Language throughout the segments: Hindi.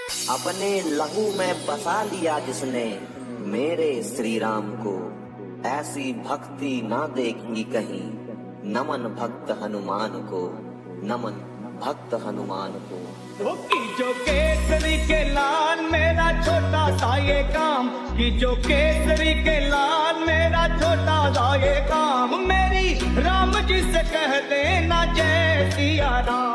अपने लहू में बसा लिया जिसने मेरे श्री राम को, ऐसी भक्ति ना देखी कहीं। नमन भक्त हनुमान को, नमन भक्त हनुमान को। जो केसरी के लाल मेरा छोटा सा ये काम, कि जो केसरी के लाल मेरा छोटा सा ये काम, मेरी राम जी से कह देना जय सिया राम।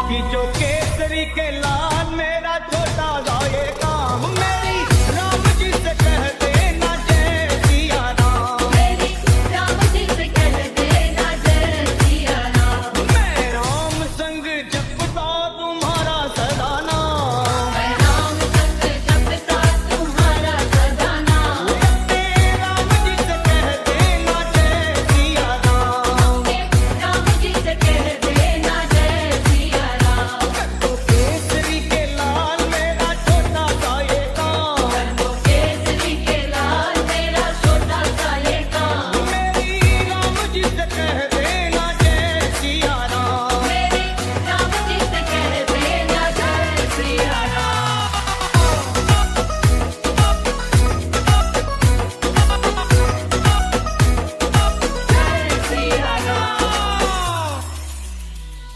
कि जो केसरी के लाल मेरा छोटा सा ये काम, मेरी राम जी से कह देना जय सिया राम। मेरी राम जी से कह देना जय सिया राम। मैं राम संग जपता तुम्हारा सदा नाम, मैं राम संग जपता तुम्हारा सदा नाम। राम जी से कह देना जय सिया राम। राम जी से कह देना जय सिया राम। तो केसरी के लाल मेरा छोटा सा ये काम, तो केसरी के लाल मेरा छोटा सा ये काम, मेरी राम जी से कह देना जय सिया राम। मेरी राम जी से कह देना जय सिया राम। जय सिया राम।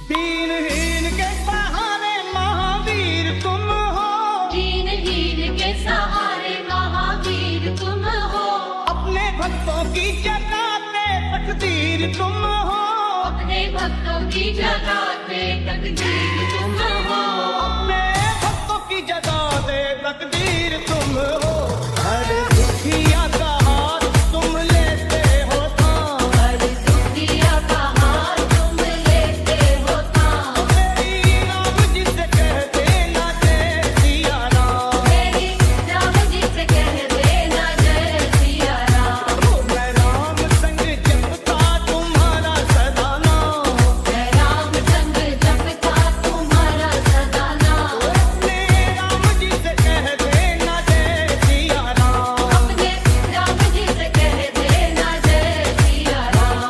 दीनहीन के सहारे महावीर तुम हो, दीनहीन के सहारे महावीर तुम हो। अपने भक्तों की जगाते तकदीर तुम हो। अपने भक्तों की जगाते तकदीर तुम हो। अपने भक्तों की जगाते तकदीर तुम हो। हर दुखिया का हाथ तुम लेते हो थाम, हर दुखिया का हाथ तुम लेते हो थाम। मेरी राम जी से कह देना जय सिया राम। मेरी राम जी से कह देना जय सिया राम। मैं राम संग जपता तुम्हारा सदा नाम, मैं राम संग जपता तुम्हारा सदा नाम। अपने राम जी से कह देना जय सिया राम। अपने राम जी से कह देना जय सिया राम।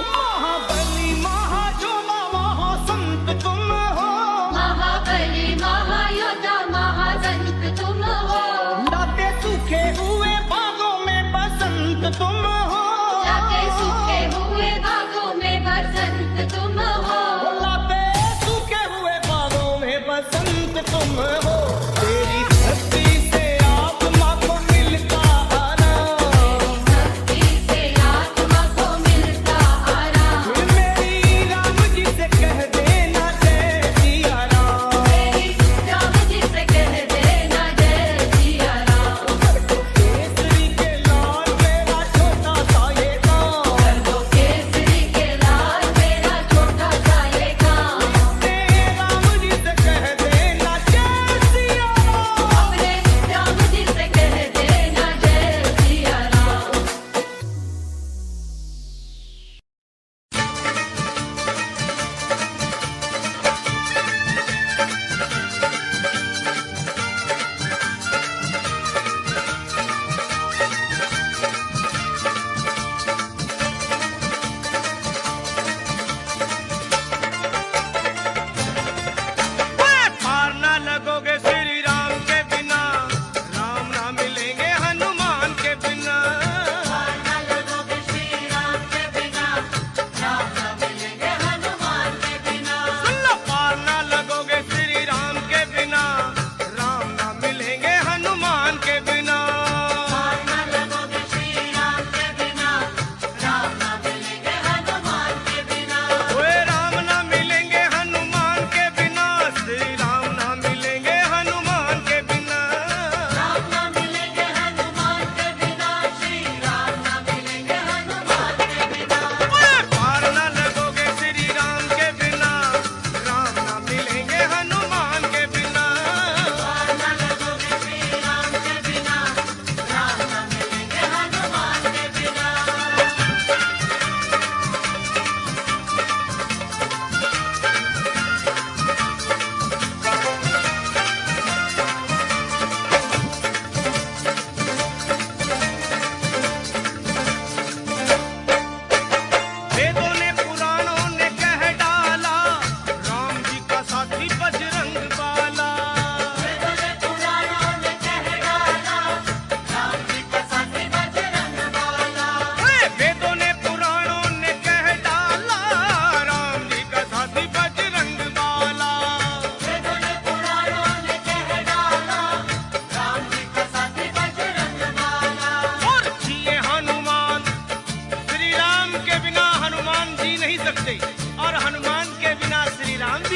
महाबली महाजोधा महासंत तुम हो। महाबली महायोद्धा महासंत तुम हो। लाते सूखे हुए बागों में बसंत तुम हो। लाते सूखे हुए बागों में बसंत तुम हो। लाते सूखे हुए बागों में बसंत तुम हो। तेरी धरती से आत्मा को मिलता आराम, भक्ति से आत्मा को मिलता आराम। मेरी राम जी से कह देना जय सिया राम। मेरी राम जी से कह देना जय सिया राम। केसरी के लाल मेरा छोटा सा ये काम, कर दो केसरी के लाल मेरा छोटा सा ये काम। राम जी से कह देना जय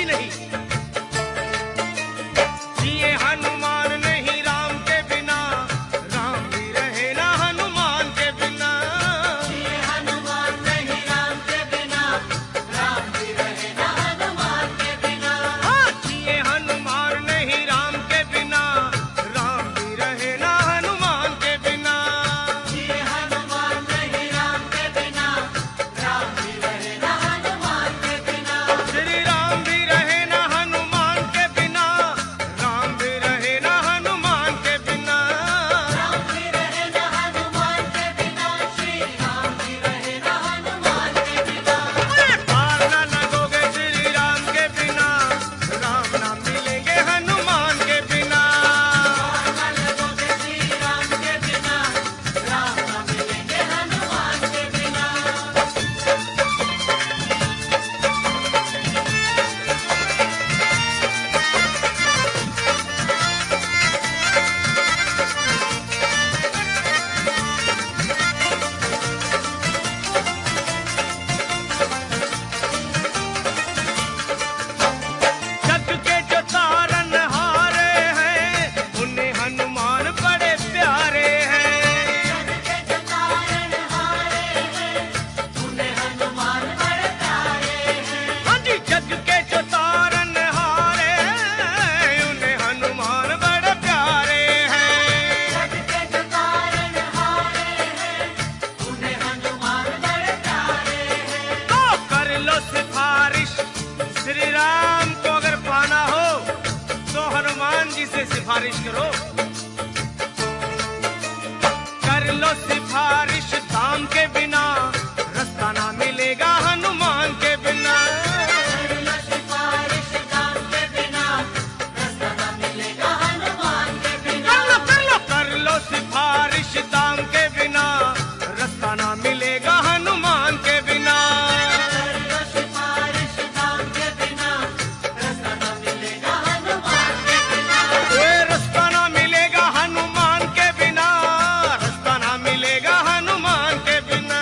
भी नहीं। जिए हनुमान नहीं राम के बिना, राम भी रहे ना हनुमान के बिना। जिए हनुमान नहीं राम के बिना, राम भी रहे ना हनुमान के बिना। हाँ, जिए हनुमान नहीं राम के बिना, राम भी रहे ना हनुमान के बिना। जिए हनुमान नहीं राम के बिना, राम भी रहे ना हनुमान के बिना। श्री राम भी रहे ना हनुमान के बिना, राम भी रहे ना हनुमान के बिना। राम भी रहे ना हनुमान के बिना, श्री राम भी रहे ना हनुमान के बिना। पार ना लगोगे श्री राम के बिना, राम ना मिलेंगे हनुमान के बिना। पार ना लगोगे श्री राम के बिना, राम ना मिलेंगे हनुमान के बिना। जग के जो तारन हारे हैं, उन्हें हनुमान बड़े प्यारे हैं। जग के जो तारन हारे हैं, उन्हें हनुमान बड़े प्यारे हैं। हाँ जी, जग के जो तारन हारे हैं, उन्हें हनुमान बड़े प्यारे हैं। जग के जो तारन हारे हैं, उन्हें हनुमान बड़े प्यारे हैं। तो कर लो सिफारिश श्री राम को, अगर पाना हो तो हनुमान जी से सिफारिश करो। कर लो सिफारिश धाम के बिना, रास्ता ना मिलेगा हनुमान के बिना। कर लो सिफारिश धाम के बिना, रास्ता ना मिलेगा हनुमान के बिना। कर लो सिफारिश धाम के बिना, रास्ता ना मिलेगा हनुमान के बिना। कर लो सिफारिश धाम के बिना, रास्ता ना मिलेगा हनुमान के बिना। ओए रास्ता ना मिलेगा हनुमान के बिना, रास्ता ना मिलेगा हनुमान के बिना।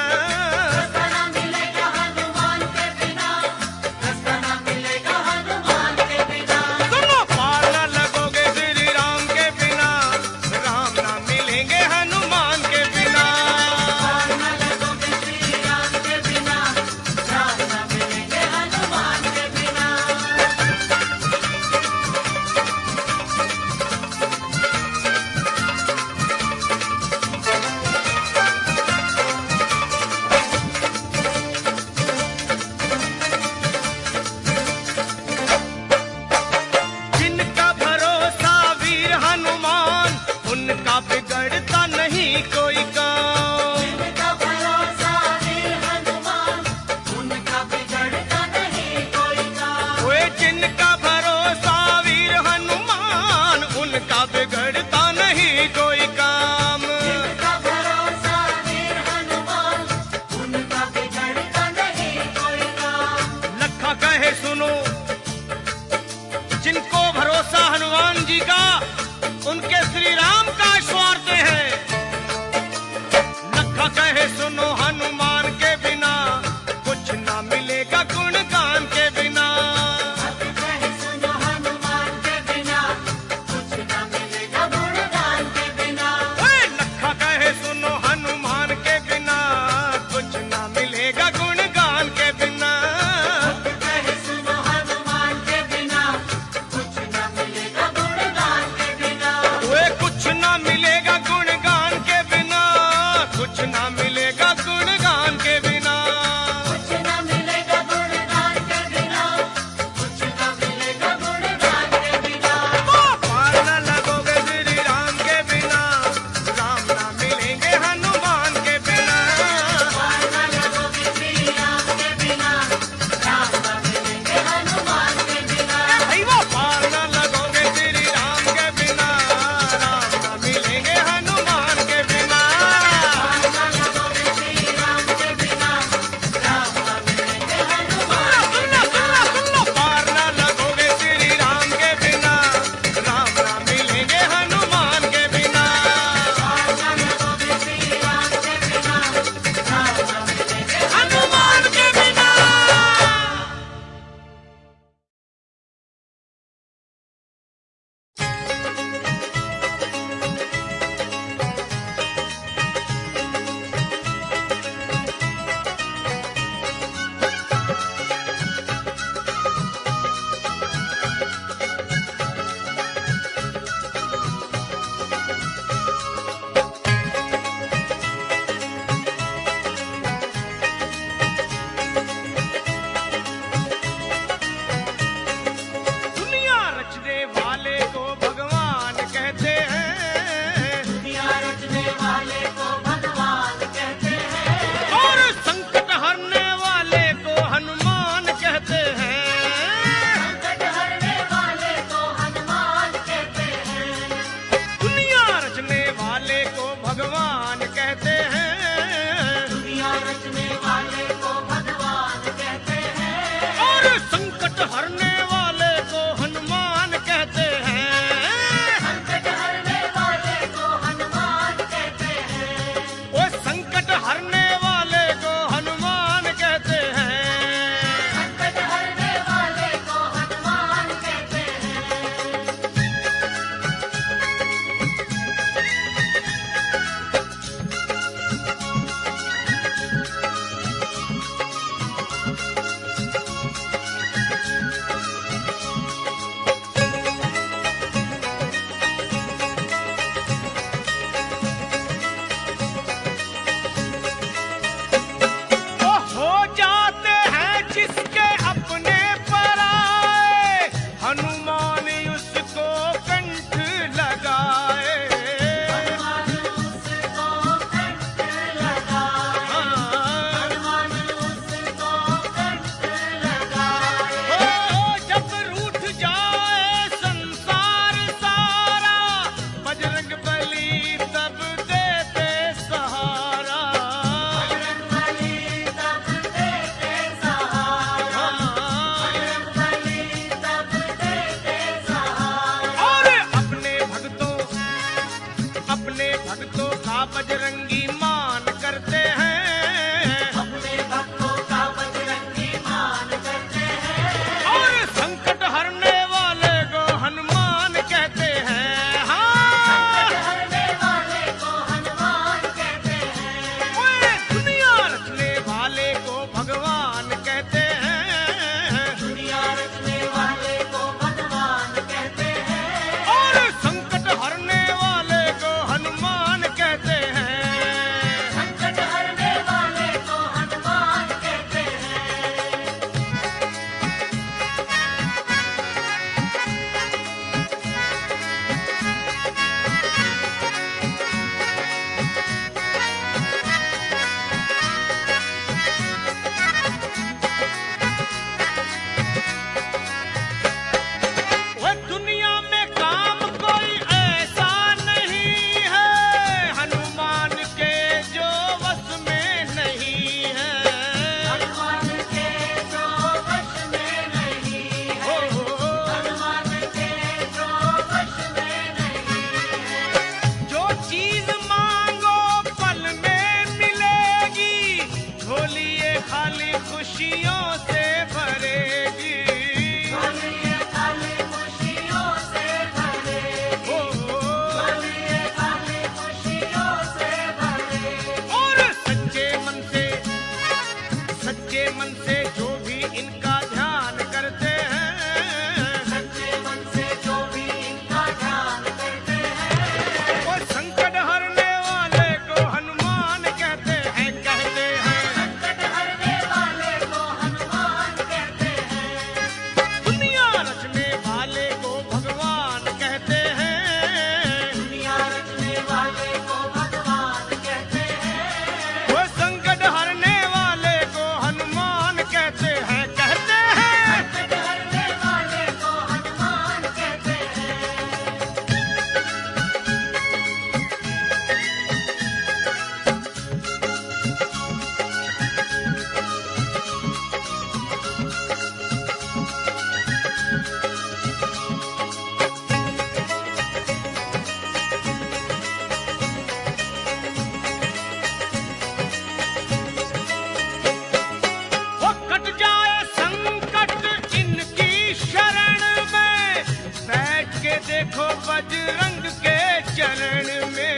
देखो बजरंग के चरण में,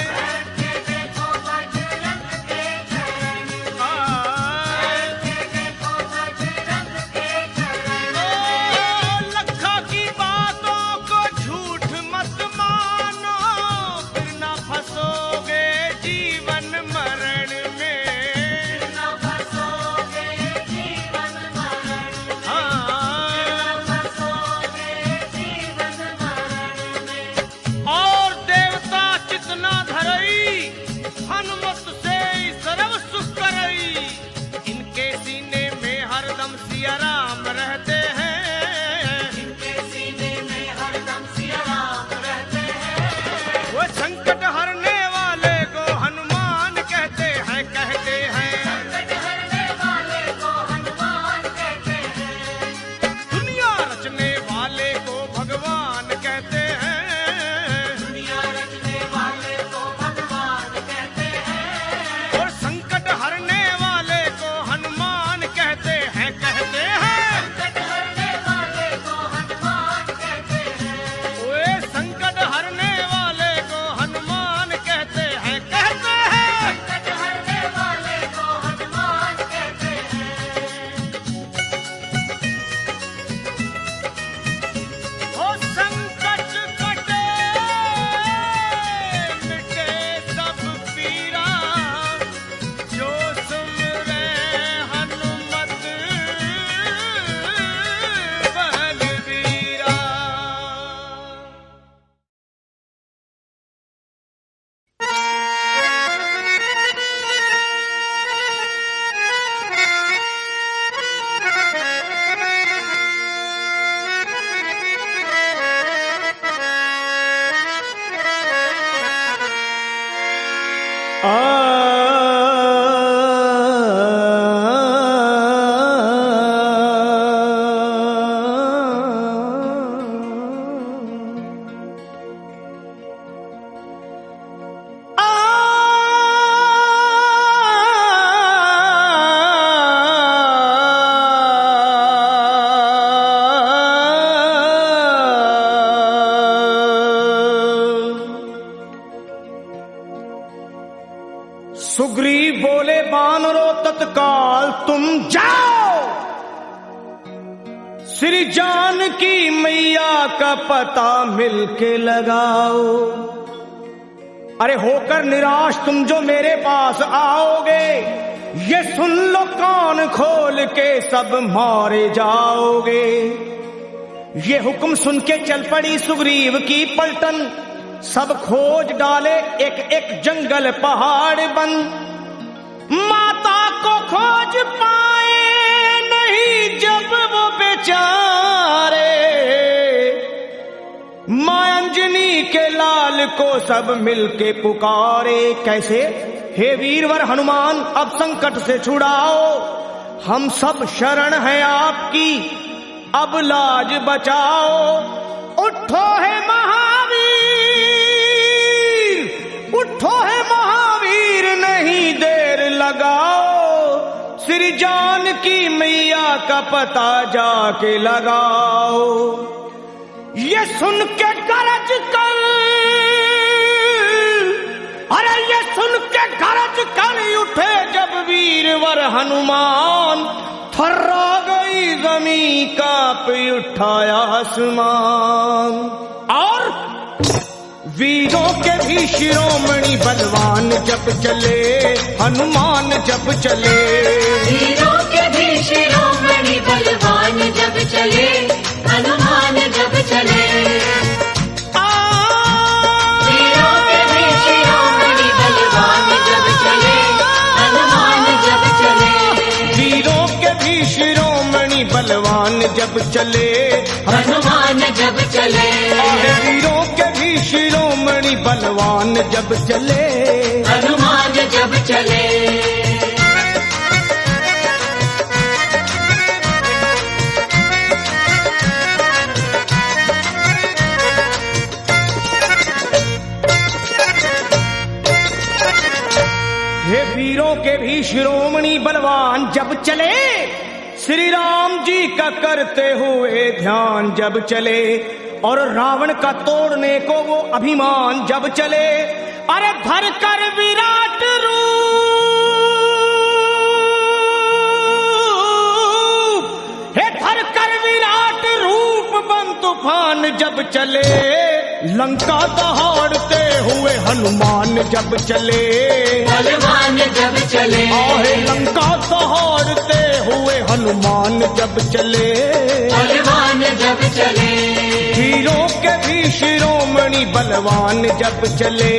बैठ के देखो बजरंग के चरण में, बैठ के देखो बजरंग के चरण में। लखा की बातों को झूठ मत मानो, फिर ना फंसोगे जीवन मरण में, फिर न फंसोगे जीवन मरण में, फंसोगे जीवन मरण में। और देवता चितना धरई, हनुमत से सर्व सुख करई, इनके सीने में हरदम सिया राम रहते हैं, इनके सीने में हरदम सिया राम रहते हैं। वो संकट हरने वाले को हनुमान कहते हैं, कहते हैं। संकट हरने वाले को हनुमान कहते हैं, दुनिया रचने वाले को भगवान कहते हैं, दुनिया रचने वाले को भगवान कहते हैं। और संकट हरने वाले को हनुमान कहते हैं, कहते हैं। संकट हरने वाले को हनुमान कहते हैं, वे संकट हरने वाले को हनुमान कहते हैं, कहते हैं। संकट हरने वाले को हनुमान कहते हैं। ओ संकट कटे मिटे सब पीरा, जो सुमरे हनुमत बलबीरा। सुग्रीव बोले बानरों तत्काल तुम जाओ, श्री जानकी मैया का पता मिलके लगाओ। अरे होकर निराश तुम जो मेरे पास आओगे, ये सुन लो कान खोल के सब मारे जाओगे। ये हुक्म सुन के चल पड़ी सुग्रीव की पलटन, सब खोज डाले एक एक जंगल पहाड़ बन, माता को खोज पाए नहीं जब वो बेचारे, मां अंजनी के लाल को सब मिलके पुकारे। कैसे? हे वीरवर हनुमान अब संकट से छुड़ाओ, हम सब शरण है आपकी, अब लाज बचाओ। उठो है महावीर, उठो है महावीर, नहीं देर लगाओ, श्री जानकी मैया का पता जाके लगाओ। ये सुन के गरज कर, अरे ये सुन के गरज कर उठे जब वीरवर हनुमान, थर्रा गई जमीन कांप उठाया आसमान। और वीरों के भी शिरोमणि बलवान जब चले, हनुमान जब चले, वीरों के भी शिरोमणि बलवान जब चले, हनुमान जब चले। वीरों के भी शिरोमणि बलवान जब चले, हनुमान जब चले। वीरों के भी शिरोमणि बलवान जब चले, हनुमान जब चले। वीरों के भी शिरोमणि बलवान जब चले, हनुमान जब चले। हे वीरों के भी शिरोमणि बलवान जब चले, श्री राम जी का करते हुए ध्यान जब चले, और रावण का तोड़ने को वो अभिमान जब चले, अरे धर कर विराट रूप, हे धर कर विराट रूप बन तूफान जब चले, लंका दहाड़ते हुए हनुमान जब चले, बलवान जब चले, आहे लंका दहाड़ते हुए हनुमान जब चले, बलवान जब चले, वीरों के भी शिरोमणि बलवान जब चले,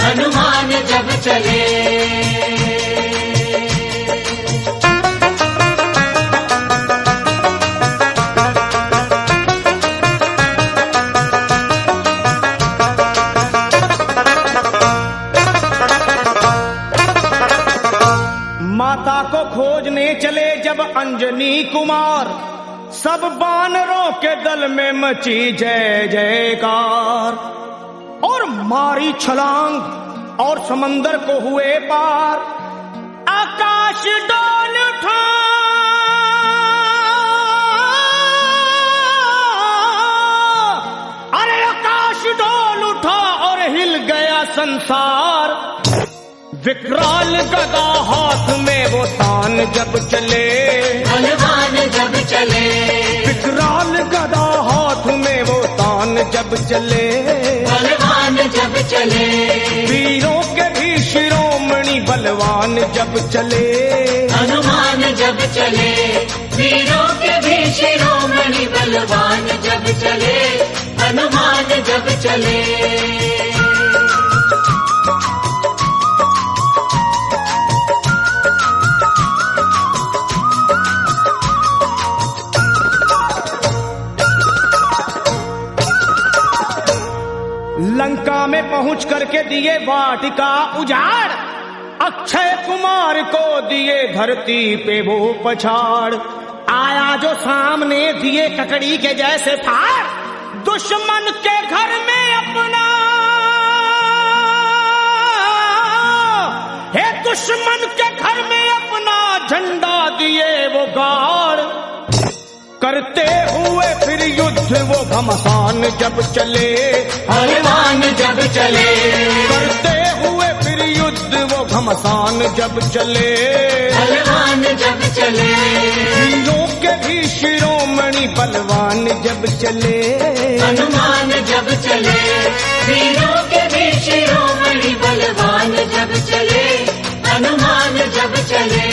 हनुमान जब चले। माता को खोजने चले जब अंजनी कुमार, सब बानरों के दल में मची जय जयकार, और मारी छलांग और समंदर को हुए पार, आकाश डोल उठा, अरे आकाश डोल उठा और हिल गया संसार, विकराल गदा हाथ में वो तान जब चले, बलवान जब चले, विकराल गदा हाथ में वो तान जब चले, बलवान जब चले, वीरों के भी शिरोमणि बलवान जब चले, हनुमान जब चले, वीरों के भी शिरोमणि बलवान जब चले, हनुमान जब चले। लंका में पहुंच करके दिए वाटिका उजाड़, अक्षय कुमार को दिए धरती पे वो पछाड़, आया जो सामने दिए ककड़ी के जैसे फाड़, दुश्मन के घर में अपना, हे दुश्मन के घर में अपना झंडा दिए वो गाड़, करते हुए फिर युद्ध वो घमसान जब चले, बलवान जब चले, करते हुए फिर युद्ध वो घमसान जब चले, बलवान जब चले, वीरों के भी शिरोमणि बलवान जब चले, हनुमान जब चले, वीरों के भी शिरोमणि बलवान जब चले, हनुमान जब चले।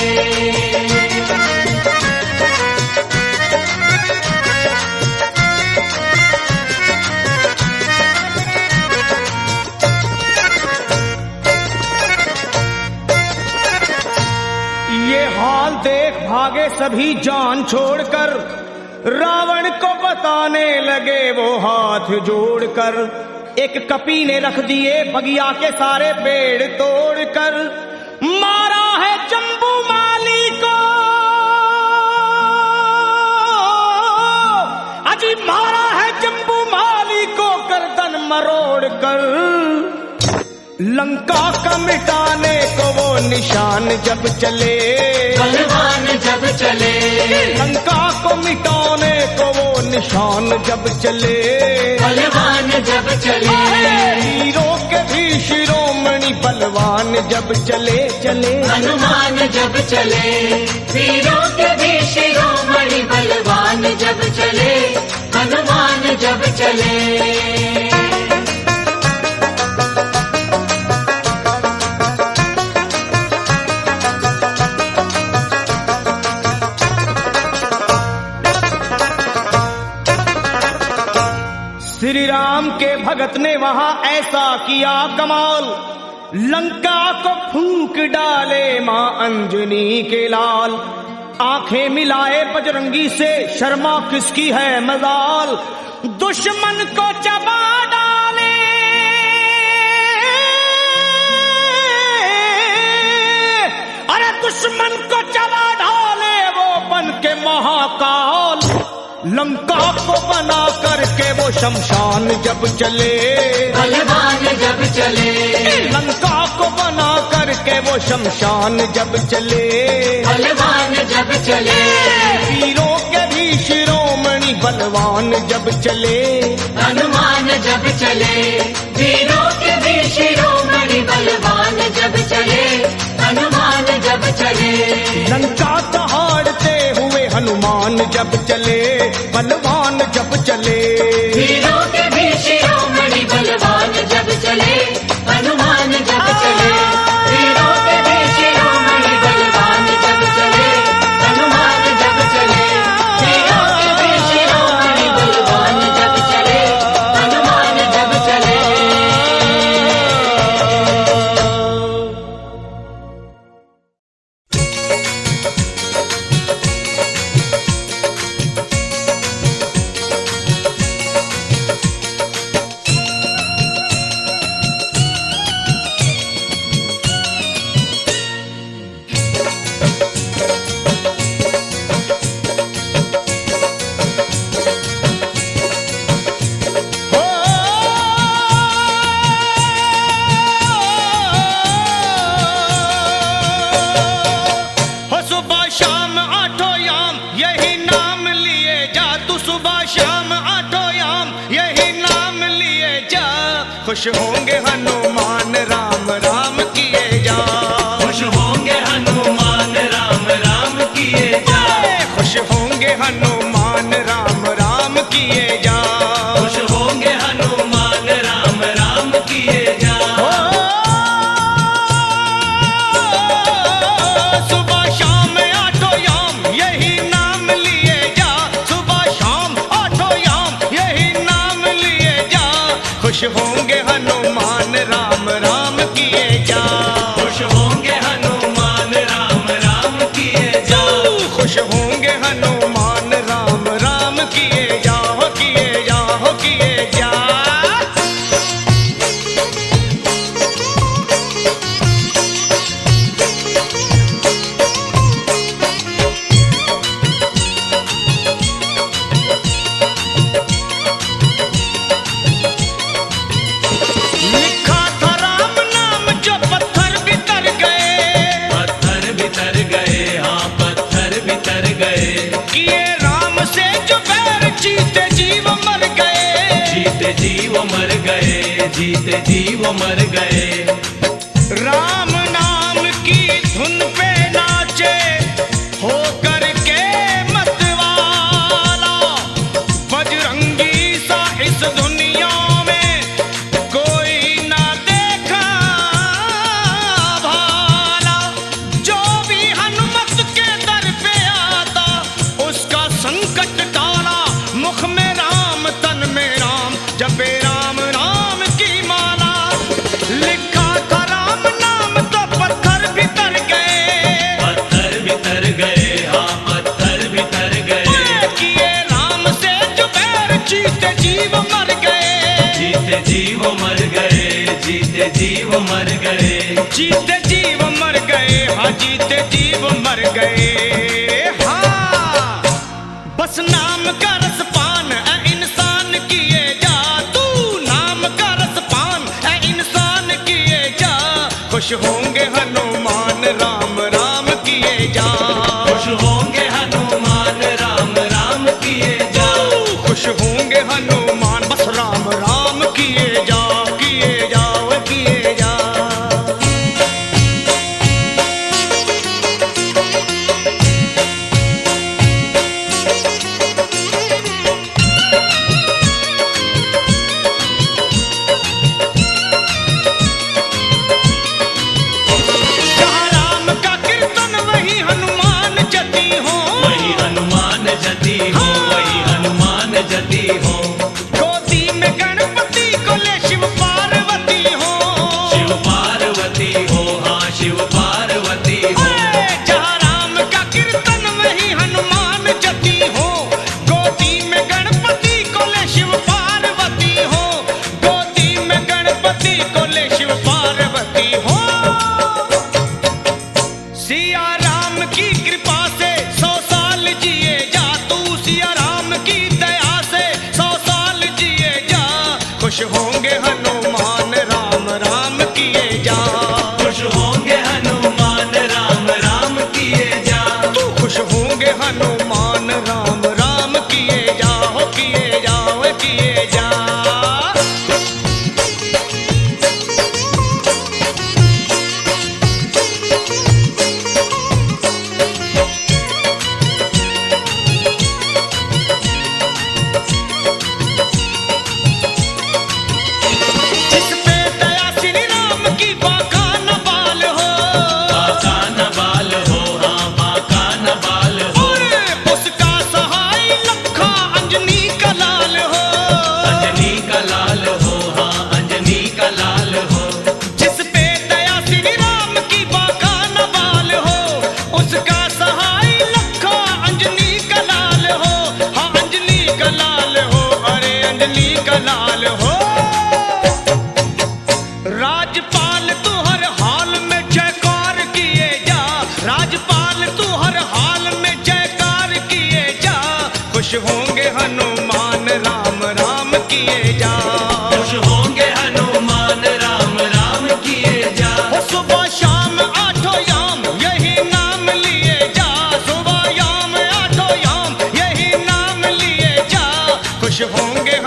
ये हाल देख भागे सभी जान छोड़कर, रावण को बताने लगे वो हाथ जोड़कर, एक कपी ने रख दिए बगिया के सारे पेड़ तोड़कर, मारा है जम्बू माली को, अजी मारा है जम्बू माली को गर्दन मरोड़ कर, लंका का मिटाने को वो निशान जब चले, बलवान जब चले, लंका को मिटाने को वो निशान जब चले, बलवान जब चले, वीरों के भी शिरोमणि बलवान जब चले चले, हनुमान जब चले, वीरों के भी शिरोमणि बलवान जब चले, हनुमान जब चले। श्री राम के भगत ने वहां ऐसा किया कमाल, लंका को फूंक डाले मां अंजनी के लाल, आंखें मिलाए बजरंगी से शर्मा किसकी है मजाल, दुश्मन को चबा डाले, अरे दुश्मन को चबा डाले वो बन के महाकाल, लंका को बना करके वो शमशान जब चले, बलवान जब चले, लंका को बना करके वो शमशान जब चले, बलवान जब चले, वीरों के भी शिरोमणि बलवान बलवान जब चले, हनुमान जब चले, वीरों के वीर शिरोमणि बलवान जब चले, हनुमान जब चले। लंका दहाड़ते हुए हनुमान जब चले, बलवान जब चले। वीरों के वीर शिरोमणि बलवान जब चले, हनुमान जब चले। वीरों के वीर शिरोमणि बलवान जब चले, हनुमान जब चले। वीरों के वीर शिरोमणि बलवान जब चले, हनुमान जब चले। हो सुबह शाम आठों याम यही नाम लिए जा, तू सुबह शाम आठों याम यही नाम लिए जा। खुश होंगे हनुमान राम राम किए जा, खुश होंगे हनुमान राम राम किए जा, खुश होंगे हनुमान राम राम किए जा। खुश होंगे हनुमान राम राम किए जा। सुबह शाम आठों याम यही नाम लिए जा, सुबह शाम आठों याम यही नाम लिए जा। खुश होंगे हनुमान राम राम किए जा, खुश होंगे हनुमान राम राम किए जा, खुश होंगे हनुमान राम राम किए जा, हो किए जा, हो किए जा। लिखा था राम नाम जो पत्थर बितर गए, पत्थर बितर गए, हाँ पत्थर बितर गए। किए राम से जो बैर जीते जीव मर गए, जीते जीव मर गए, जीते जीव मर गए। राम नाम की धुन पे नाचे हो करके मतवाला। बजरंगी सा इस दुनिया में कोई ना देखा भाला। जो भी हनुमत के दर पे आता उसका संकट टाला। मुख में राम तन में राम जपे राम राम की माला। लिखा था राम नाम तो पत्थर बितर गए, पत्थर बितर गए, हाँ पत्थर बितर गए। किए राम से जो बैर जीते जीव मर गए, जीते जीव मर गए, जीते जीव मर गए। जीते जीव मर गए, हाँ जीते जीव मर गए। हाँ बस नाम का रसपान ऐ इंसान किए जा, तू नाम का रसपान ऐ इंसान किए जा। खुश होंगे हनुमान राम राम किए जा, खुश होंगे हनुमान राम राम किए जा, खुश होंगे हनुमान बस राम राम किए जा, किए जा, वो किए जा। जहाँ राम का कीर्तन वही हनुमान जति हो, वही हनुमान जति हो, वही हनुमान जति हो।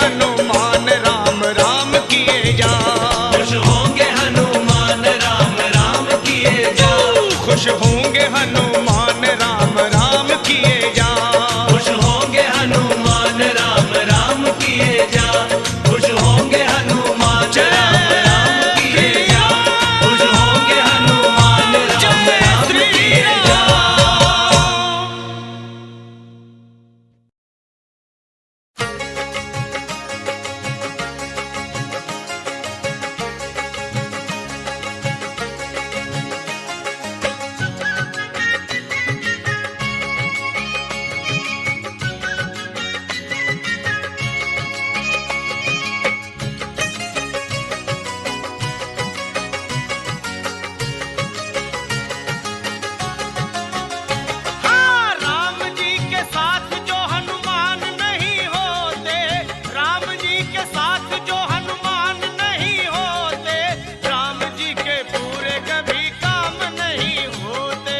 हनुमान राम राम किए जा। खुश होंगे हनुमान राम राम किए जा। खुश होंगे हनुमान राम राम किए जा। खुश होंगे हनुमान राम राम किए जा। खुश होंगे हनुमान राम राम किए जा। खुश होंगे हनुमान राम राम किए जा। हाँ, राम जी के साथ जो हनुमान नहीं होते, राम जी के साथ जो हनुमान नहीं होते, राम जी के पूरे कभी काम नहीं होते।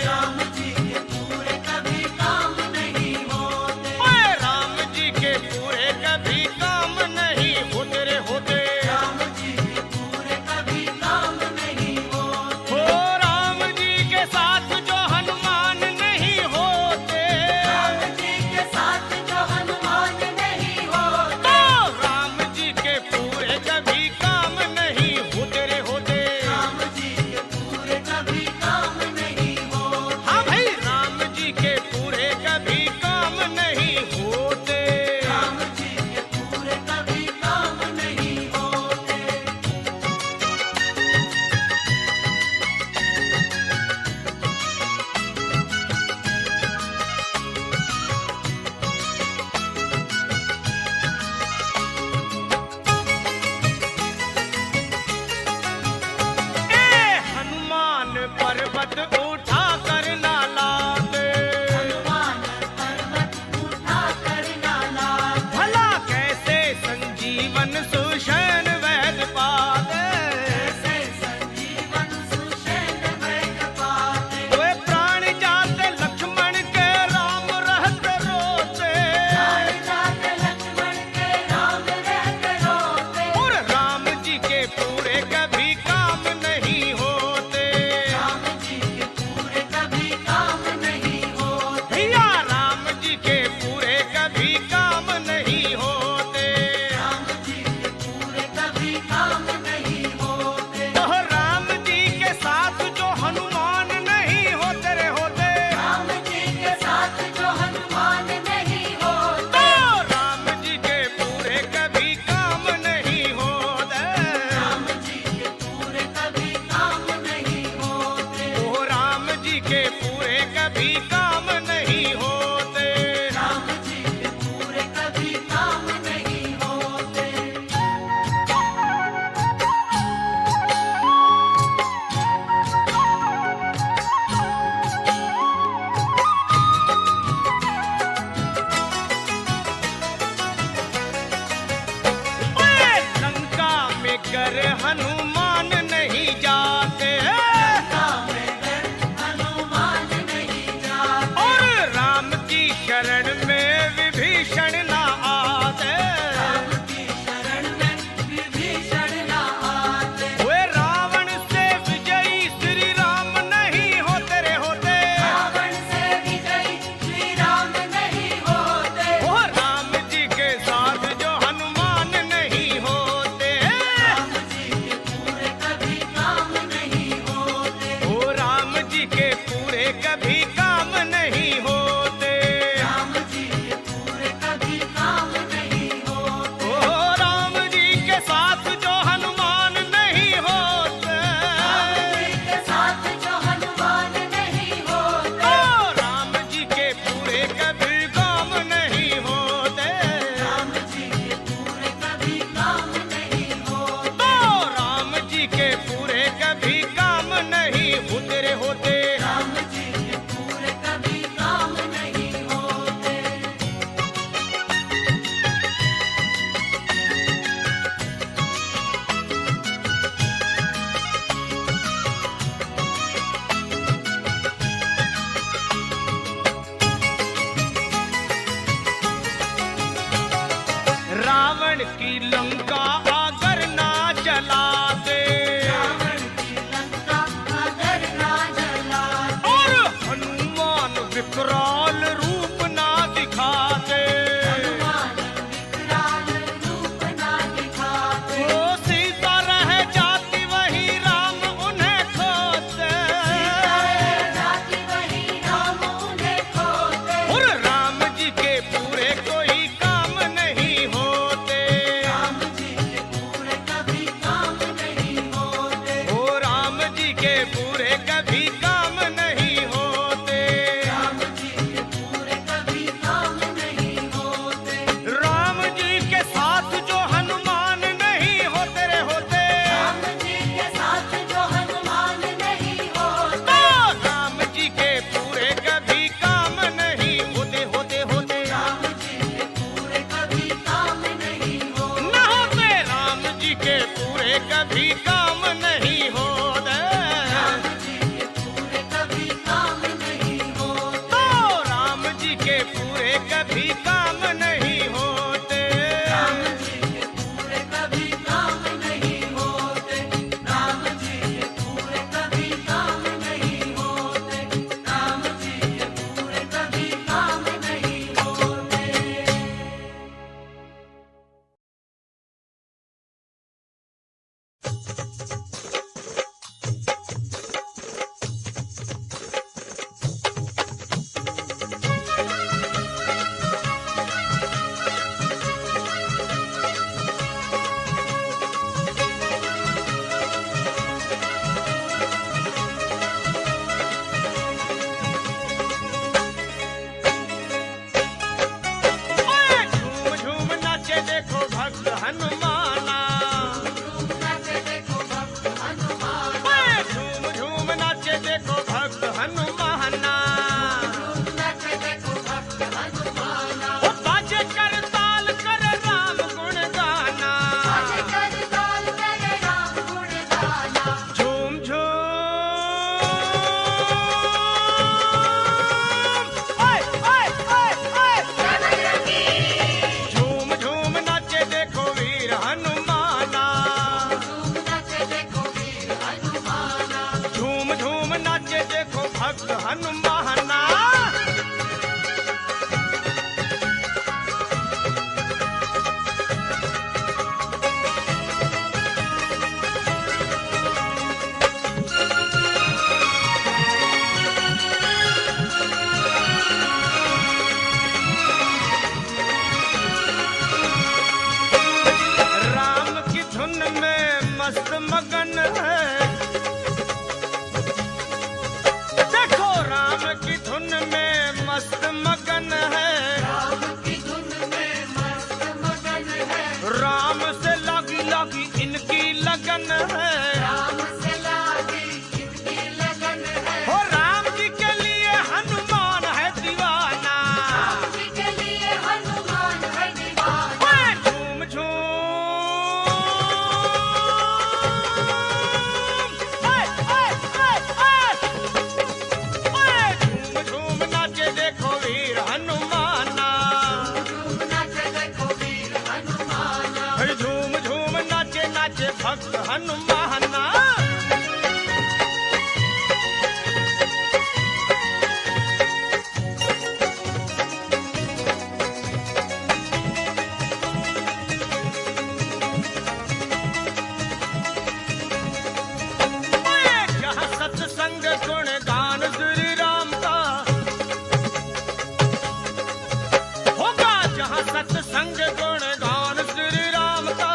राम जी के पूरे कभी काम नहीं होते। ओए राम जी के पूरे कभी काम नहीं होते रे होते। राम जी के पूरे कभी काम नहीं होते। हो राम जी के साथ जो हनुमान नहीं होते, राम जी के साथ जो हनुमान नहीं होते, तो राम जी के पूरे कभी काम नहीं होते रे होते। राम जी के पूरे कभी काम नहीं होते। हाँ भाई, राम जी के पूरे कभी काम नहीं होते। राम जी के पूरे कभी काम नहीं होते। ए हनुमान पर्वत उठा कर ना लाते। हनुमान पर्वत उठा कर ना लाते। भला कैसे संजीवन सुषैण वैद पाते। कैसे संजीवन सुषैण वैद पाते। वे प्राण जाते लक्ष्मण के राम रहते रोते। प्राण जाते लक्ष्मण के राम रहते रोते। और राम जी के पूरे कभी काम नहीं होते। राम जी के पूरे कभी काम नहीं होते। भैया राम जी के पूरे कभी काम नहीं होते। राम जी के रावण की लंका अगर ना जलाते, और हनुमान विकराल रूप ना दिखाते, वो सीता रह जाती वही राम उन्हें खोते, और राम जी के पूरे कोई काम नहीं होते, ओ राम जी के पूरे कभी काम नहीं होते, राम जी के साथ जो हनुमान नहीं होते रे होते, तो राम जी के पूरे कभी काम नहीं होते होते होते न होते, राम जी के पूरे कभी काम नहीं होते, तो राम जी के पूरे कभी काम नहीं होते, ओए झूम झूम नाचे देखो भक्त हनुमाना, ओए झूम झूम नाचे देखो भक्त हनुमाना, ओ बाजे कर ताल कर राम गुण गाना, झूम झूम ओए ओए ओए ओए झूम झूम नाचे देखो वीर हनुमाना, झूम झूम नाचे देखो भक्त हनुमाना, राम की धुन में मस्त मगन है, देखो राम की धुन में मस्त मगन है, राम से लागी लागी इनकी लगन है, हो राम जी के लिए हनुमान है दीवाना, ओए झूम झूम ओए ओए ओए ओए झूम झूम नाचे देखो वीर हनुमाना, अरे झूम झूम नाचे नाचे भक्त हनुमाना, ओए जहाँ सत्संग गुण गान श्री राम का होगा, जहाँ सत्संग गुण गान श्री राम का,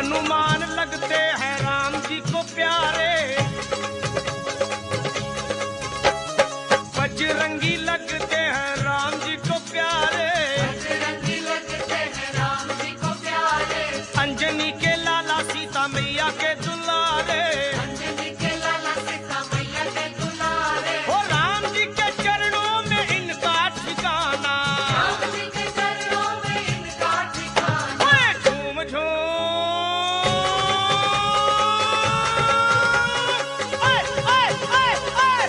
हनुमान लगते हैं राम जी को प्यारे, बजरंगी लगते हैं राम जी को प्यारे, बजरंगी लगते हैं राम जी को प्यारे, अंजनी के लाला सीता मैया के दुलारे, अंजनी के लाला सीता मैया के दुलारे, ओ राम जी के चरणों में इनका ठिकाना, राम जी के चरणों में इनका ठिकाना, ओए झूम झूम ओए ओए ओए ओए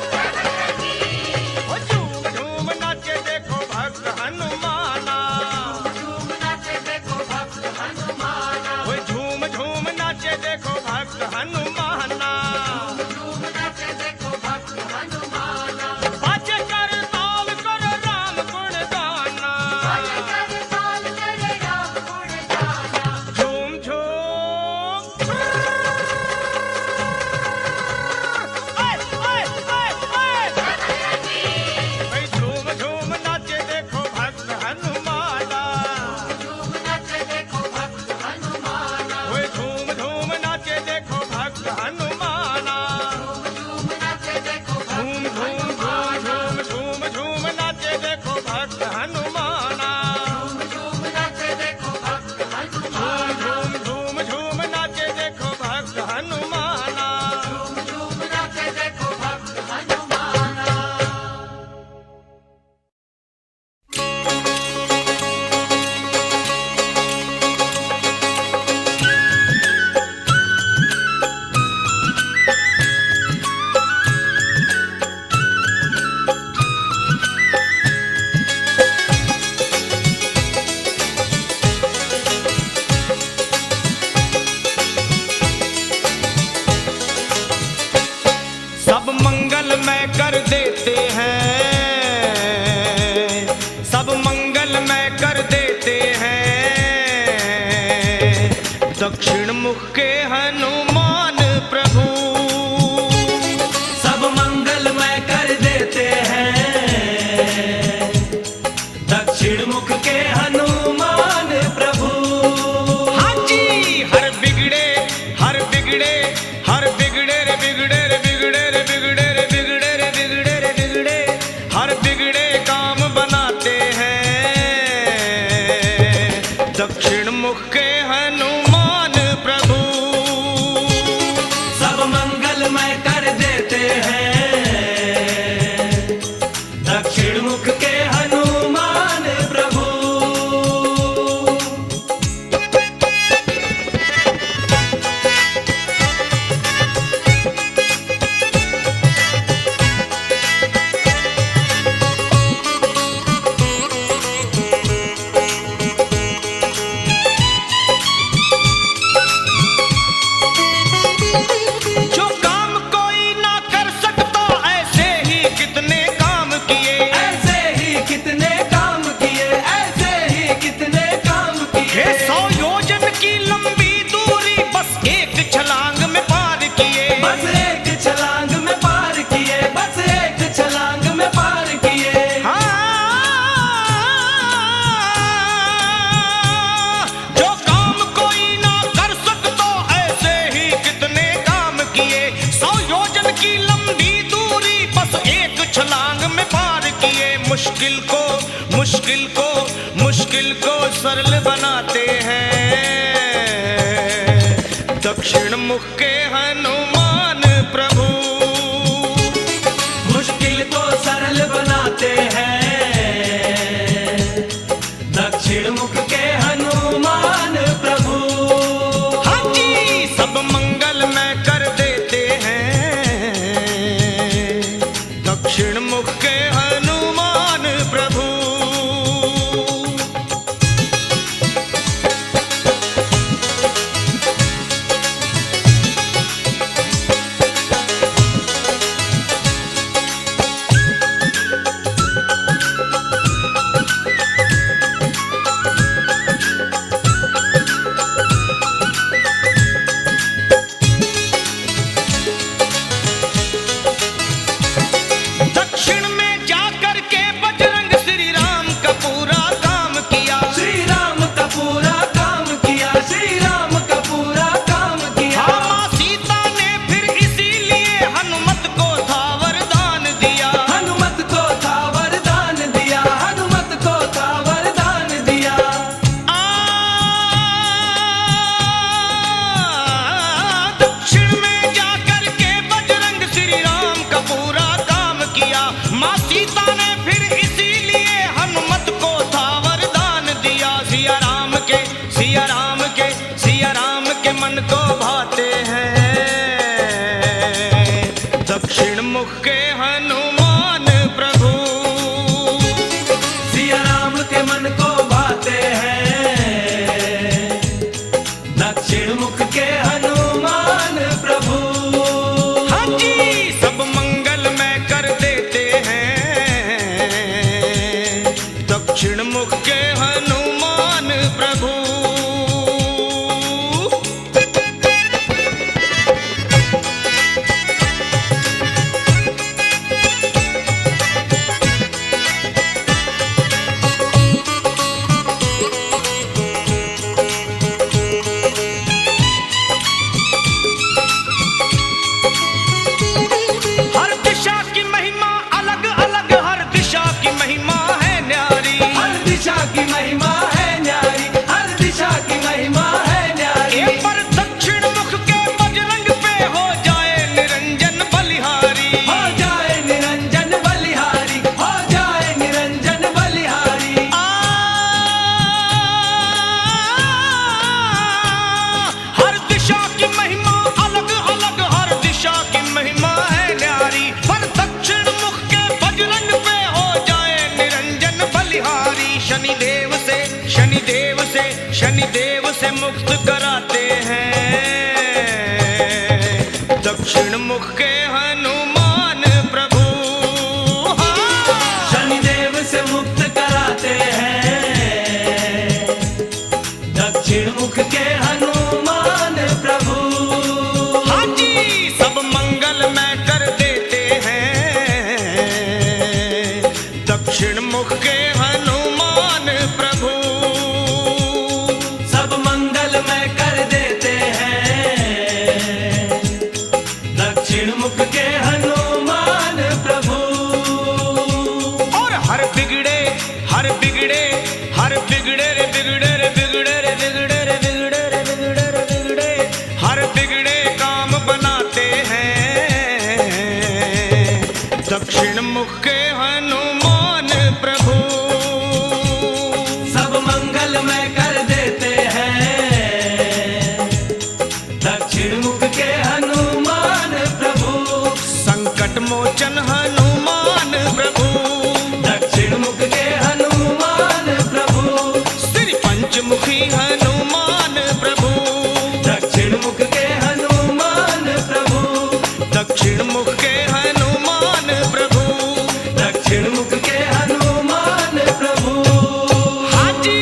ओ झूम झूम नाचे देखो भक्त हनुमाना, झूम नाचे देखो भक्त हनुमाना, ओए झूम झूम नाचे देखो भक्त हनुमाना, झूम नाचे देखो भक्त हनुमाना, बाजे कर ताल कर राम गुण गाना, बाजे कर ताल करे राम गुण गाना, झूम झूम ओए ओए ओए ओए ओए झूम झूम नाचे देखो भक्त हनुमाना, झूम नाचे देखो भक्त हनुमाना, ओए झूम झूम नाचे देखो भक्त हनुमाना, झूम नाचे देखो झूम झूम झूम झूम झूम झूम नाचे देखो भक्त हनुमाना, झूम नाचे देखो भक्त हनुमाना, झूम झूम झूम नाचे देखो भक्त हनुमाना। झूम नाचे देखो भक्त हनुमाना। सब मंगलमय कर देते हैं, सब मंगलमय कर देते हैं, दक्षिण मुख के हनुमान प्रभु, सब मंगलमय कर देते हैं, दक्षिण मुख के हनुमान प्रभु। हाँ जी हर बिगड़े हर बिगड़े हर बिगड़े रे बिगड़े रे बिगड़े रे बिगड़े रे बिगड़े रे बिगड़े रे बिगड़े हर बिगड़े काम बनाते हैं, दक्षिण मुख के हनुमान प्रभु, सब मंगलमय कर देते हैं, दक्षिण मुख के हनुमान प्रभु। जो काम कोई ना कर सकता ऐसे ही कितने काम किए, ऐसे ही कितने काम किए, ऐसे ही कितने काम ये किए, 100 योजन की लंबी दूरी बस एक छलांग में पार किए, बस एक छलांग में पार किए, बस एक छलांग में पार किए। जो काम कोई ना कर सकता ऐसे ही कितने काम किए, 100 योजन की लंबी दूरी बस एक छलांग में पार किए, मुश्किल को मुश्किल को मुश्किल को सरल बनाते हैं, दक्षिण मुख के हनुमान प्रभु, मुश्किल को सरल बनाते हैं, दक्षिण मुख के हनुमान प्रभु। हाँ जी सब मंगलमय कर देते हैं, दक्षिण मुख के हनुमान प्रभु। मन को भाते हैं, दक्षिण मुख के हनुमान प्रभु। सिया राम के मन को भाते हैं, दक्षिण मुख के हनुमान प्रभु। हाँ जी, सब मंगल में कर देते हैं, दक्षिण मुख के हनुमान प्रभु। हर दिशा की महिमा अलग अलग, हर दिशा की महिमा है न्यारी। हर दिशा की महिमा है न्यारी, हर दिशा की महिमा है न्यारी। एक पर दक्षिण मुख के बजरंग पे हो जाए निरंजन बलिहारी। हो जाए निरंजन बलिहारी, हो जाए निरंजन बलिहारी। हर दिशा की महिमा अलग अलग, हर दिशा की महिमा है न्यारी। पर दक्षिण मुख के बजरंग पे हो जाए निरंजन बलिहारी। शनिदेव से शनिदेव से शनिदेव से मुक्त कराते हैं, दक्षिण मुख के हनुमान प्रभु। शनिदेव से मुक्त कराते हैं, दक्षिण मुख के हनुमान प्रभु। हाँ जी, सब मंगल में कर देते हैं, दक्षिण मुख के हनुमान प्रभु। सब मंगल में कर देते हैं, दक्षिण मुख के हनुमान प्रभु। और हर बिगड़े हर बिगड़े हर बिगड़े रे बिगड़े रे बिगड़े रे बिगड़े रे बिगड़े रे बिगड़े रे बिगड़े, हर बिगड़े काम बनाते हैं, दक्षिण मुख के हनुमान प्रभु। सब मंगल में कर देते हैं, दक्षिण मुख के हनुमान प्रभु। संकट मोचन हनुमान प्रभु, दक्षिण मुख के हनुमान प्रभु। श्री पंचमुखी हनुमान प्रभु, दक्षिण मुख के हनुमान प्रभु। दक्षिण मुख के हनुमान प्रभु। दक्षिण मुख के हनुमान प्रभु। हाँ जी।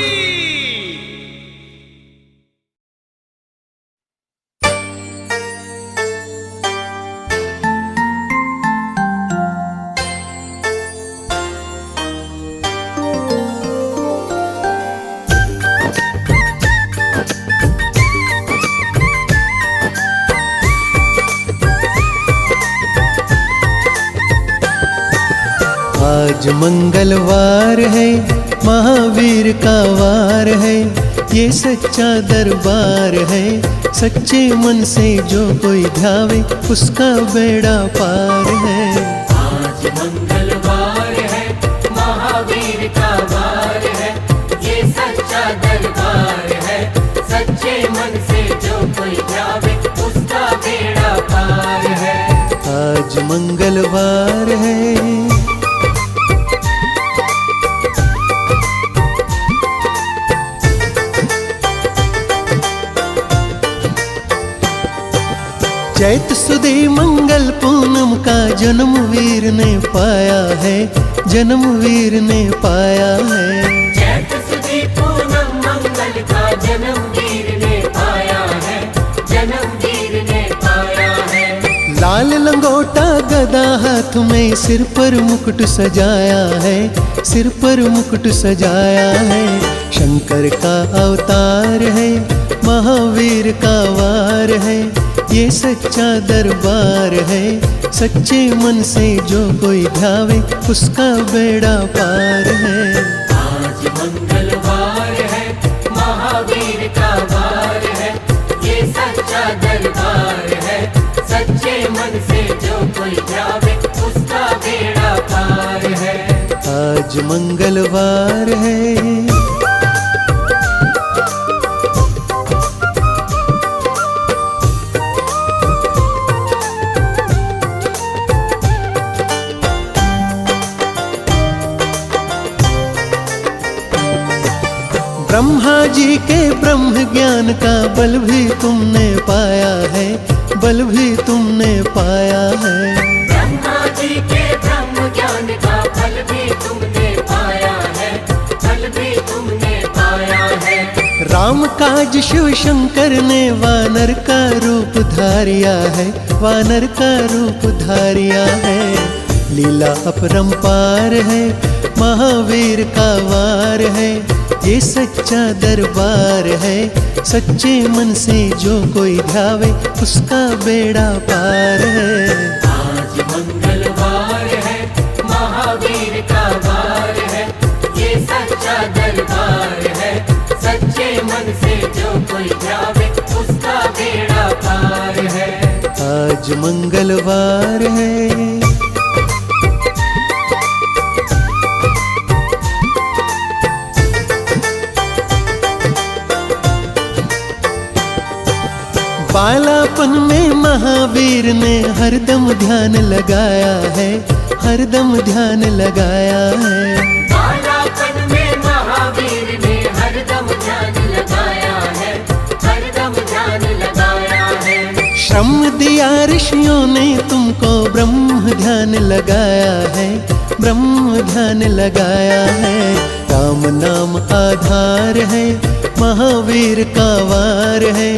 आज मंगलवार है, महावीर का वार है, ये सच्चा दरबार है। सच्चे मन से जो कोई ध्यावे, उसका बेड़ा पार है। आज मंगलवार है, महावीर का वार है, ये सच्चा दरबार है। सच्चे मन से जो कोई जावे, उसका बेड़ा पार है। आज मंगलवार है। चैत सुदी मंगल पूनम का जन्म वीर ने पाया है, जन्म वीर ने पाया है। चैत सुदी पूनम मंगल का जन्म वीर ने पाया है, जन्म वीर ने पाया है। लाल लंगोटा गदा हाथ में, सिर पर मुकुट सजाया है, सिर पर मुकुट सजाया है। शंकर का अवतार है, महावीर का वार है, ये सच्चा दरबार है। सच्चे मन से जो कोई ध्यावे, उसका बेड़ा पार है। आज मंगलवार है, महावीर का वार है, ये सच्चा दरबार है। सच्चे मन से जो कोई जावे, उसका बेड़ा पार है। आज मंगलवार है। जी के ब्रह्म ज्ञान का बल भी तुमने पाया है, बल भी तुमने पाया है। ब्रह्मा जी के ब्रह्म ज्ञान का फल भी तुमने पाया है, फल भी तुमने पाया है। राम काज शिव शंकर ने वानर का रूप धारिया है, वानर का रूप धारिया है। लीला अपरंपार है, महावीर का वार है, ये सच्चा दरबार है। सच्चे मन से जो कोई ध्यावे उसका बेड़ा पार है। आज मंगलवार है, महावीर का वार है, ये सच्चा दरबार है। सच्चे मन से जो कोई ध्यावे उसका बेड़ा पार है। आज मंगलवार है। बालापन में महावीर ने हरदम ध्यान लगाया है, हरदम ध्यान लगाया है। बालापन में महावीर ने हरदम ध्यान लगाया है, हरदम ध्यान लगाया है। श्रम दिया ऋषियों ने तुमको, ब्रह्म ध्यान लगाया है, ब्रह्म ध्यान लगाया है। राम नाम आधार है, महावीर का वार है,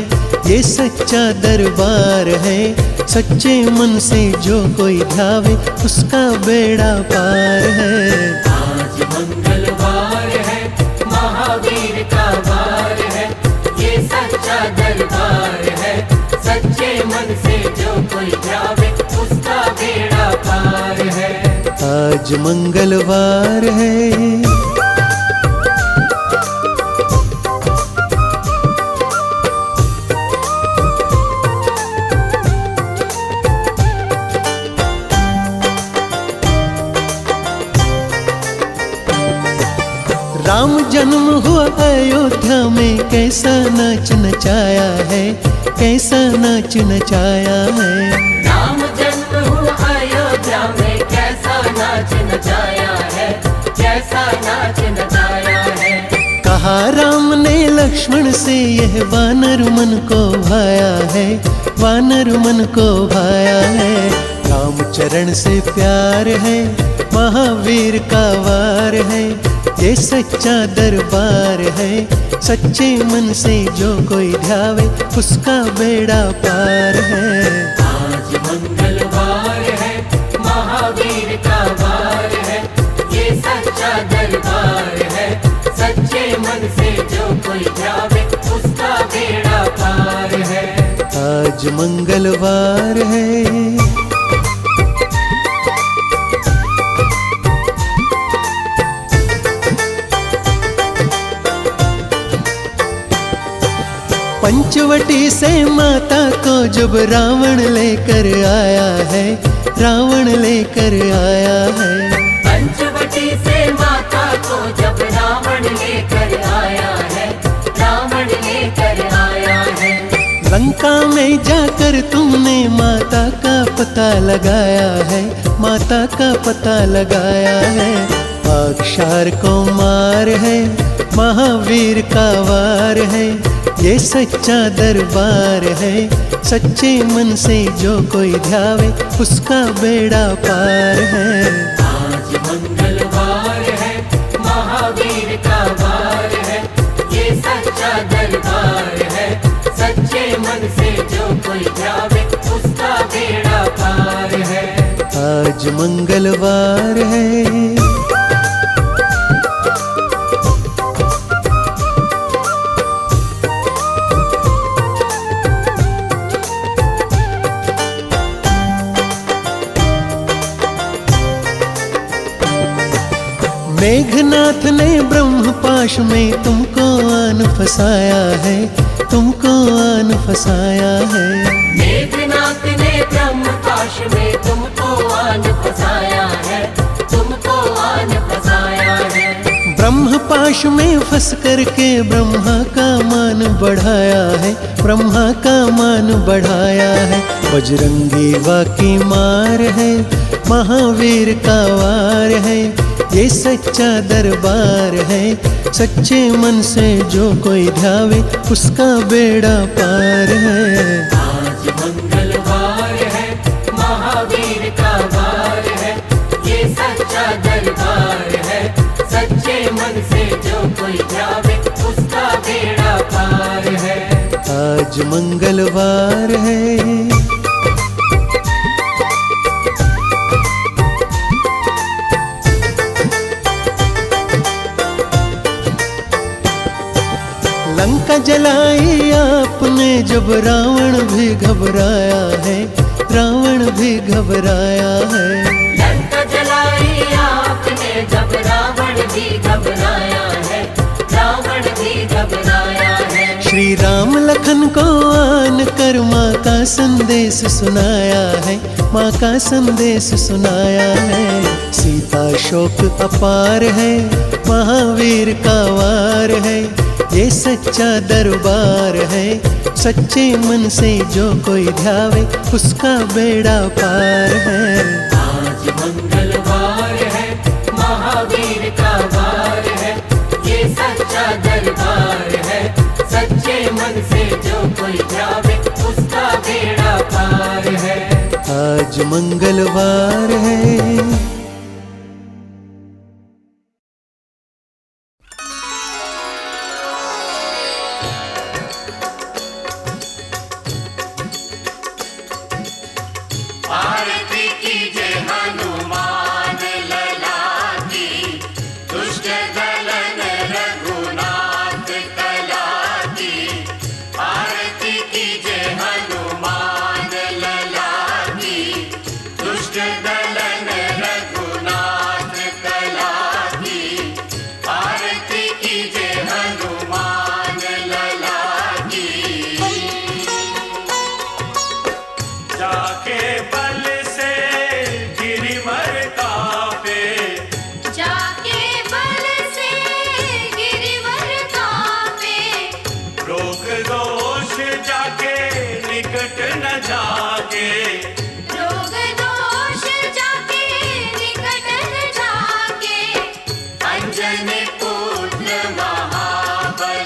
ये सच्चा दरबार है। सच्चे मन से जो कोई ध्यावे उसका बेड़ा पार है। आज मंगलवार है, महावीर का वार है, ये सच्चा दरबार है। सच्चे मन से जो कोई ध्यावे उसका बेड़ा पार है। आज मंगलवार है। राम जन्म हुआ अयोध्या में, कैसा नाच नचाया है, कैसा नाच नचाया है। राम जन्म हुआ अयोध्या में, कैसा नाच नचाया है, कैसा नाच नचाया है। कहा राम ने लक्ष्मण से, यह वानर मन को भाया है, वानर मन को भाया है। राम चरण से प्यार है, महावीर का वार है, ये सच्चा दरबार है। सच्चे मन से जो कोई ध्यावे उसका बेड़ा पार है। आज मंगलवार है, महावीर का वार है, ये सच्चा दरबार है। सच्चे मन से जो कोई ध्यावे उसका बेड़ा पार है। आज मंगलवार है। पंचवटी से माता को जब रावण लेकर आया है, रावण लेकर आया है। पंचवटी से माता को जब रावण लेकर आया है, रावण लेकर आया है। लंका में जाकर तुमने माता का पता लगाया है, माता का पता लगाया है। अक्षर को मार है, महावीर का वार है, ये सच्चा दरबार है। सच्चे मन से जो कोई ध्यावे उसका बेड़ा पार है। आज मंगलवार है, महावीर का वार है, ये सच्चा दरबार है। सच्चे मन से जो कोई ध्यावे उसका बेड़ा पार है। आज मंगलवार है। मेघनाथ ने ब्रह्म पाश में तुमको आन फसाया है, तुमको आन फसाया है। मेघनाथ ने ब्रह्म पाश में तुमको आन फसाया है, तुमको आन फसाया है। ब्रह्म पाश में फंस करके ब्रह्मा का मान बढ़ाया है, ब्रह्मा का मान बढ़ाया है। बजरंगी वाकी मार है, महावीर का वार है, ये सच्चा दरबार है। सच्चे मन से जो कोई ध्यावे उसका बेड़ा पार है। आज मंगलवार है, महावीर का वार है, ये सच्चा दरबार है। सच्चे मन से जो कोई जावे उसका बेड़ा पार है। आज मंगलवार है। लंका जलाई आपने जब रावण भी घबराया है, रावण भी घबराया है। लंका जलाई आपने जब रावण भी घबराया है, रावण भी घबराया है। श्री राम लखन को आन कर माँ का संदेश सुनाया है, माँ का संदेश सुनाया है। सीता शोक अपार है, महावीर का वार है, ये सच्चा दरबार है। सच्चे मन से जो कोई ध्यावे उसका बेड़ा पार है। आज मंगलवार है, महावीर का वार है, ये सच्चा दरबार है। सच्चे मन से जो कोई जावे उसका बेड़ा पार है। आज मंगलवार है। आरती कीजे हनुमान लला की, दुष्ट दलन रघुनाथ कला की। आरती कीजे हनुमान लला की, दुष्ट दलन रघुनाथ कला की। आरती कीजे हनुमान लला की। जाके बल से गिरिवर कापे, जाके बल से गिरिवर कांपे। रोग दोष जाके निकट न जाके। रोग दोष जाके निकट न जाके। अंजनी पुत्र महाबलदाई,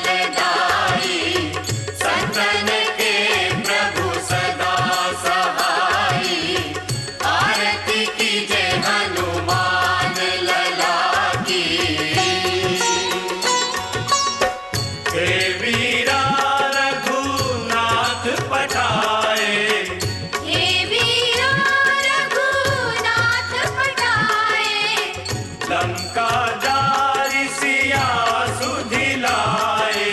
संतन के प्रभु सदा सहाई। आरती कीजे हनुमान लला की। हे वीरा रघुनाथ पठाए, हे वीरा रघुनाथ पठाए। लंका जारि सिया सुधिलाए।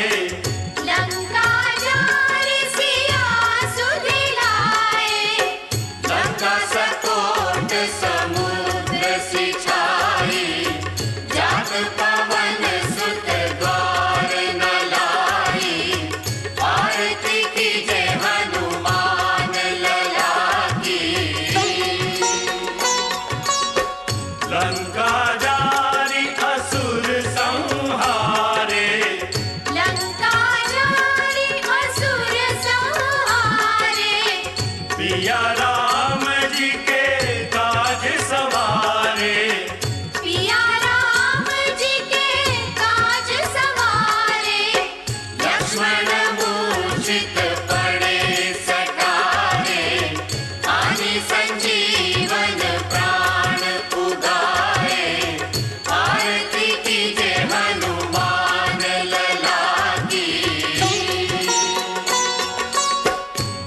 लंका जारि सिया सुधिलाए। लंका सकोट समुद्र सिंचाई। जात पवन सुत द्वार न लाई। आरती कीजे हनुमान लला की। लंका जारि असुर संहारे, लंका जारि असुर संहारे। पिया राम जी के काज सवारे। पिया राम जी के काज सवारे। लक्ष्मण मूर्छित पड़े सटारे। आनि संजीवन प्राण उगारे। आरती कीजे हनुमान लला की।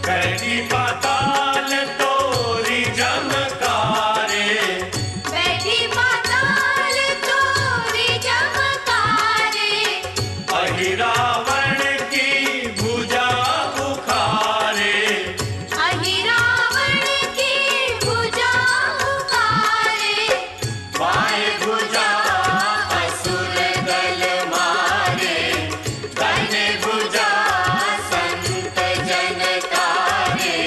कैदी पाताल तोरी जमकारे, बैठी पाताल तोरी चमकारे। अहिरावण की भुजा उखारे। अहिरावण की भुजा उखारे। बाएं भुजा असुर दल मारे। दाहिने भुजा संत जन तारे।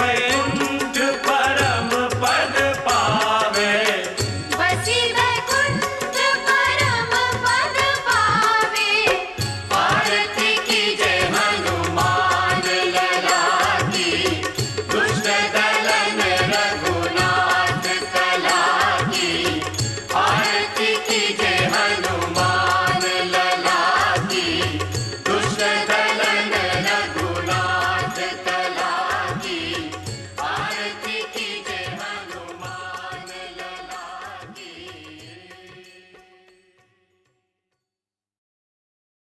वैकुंठ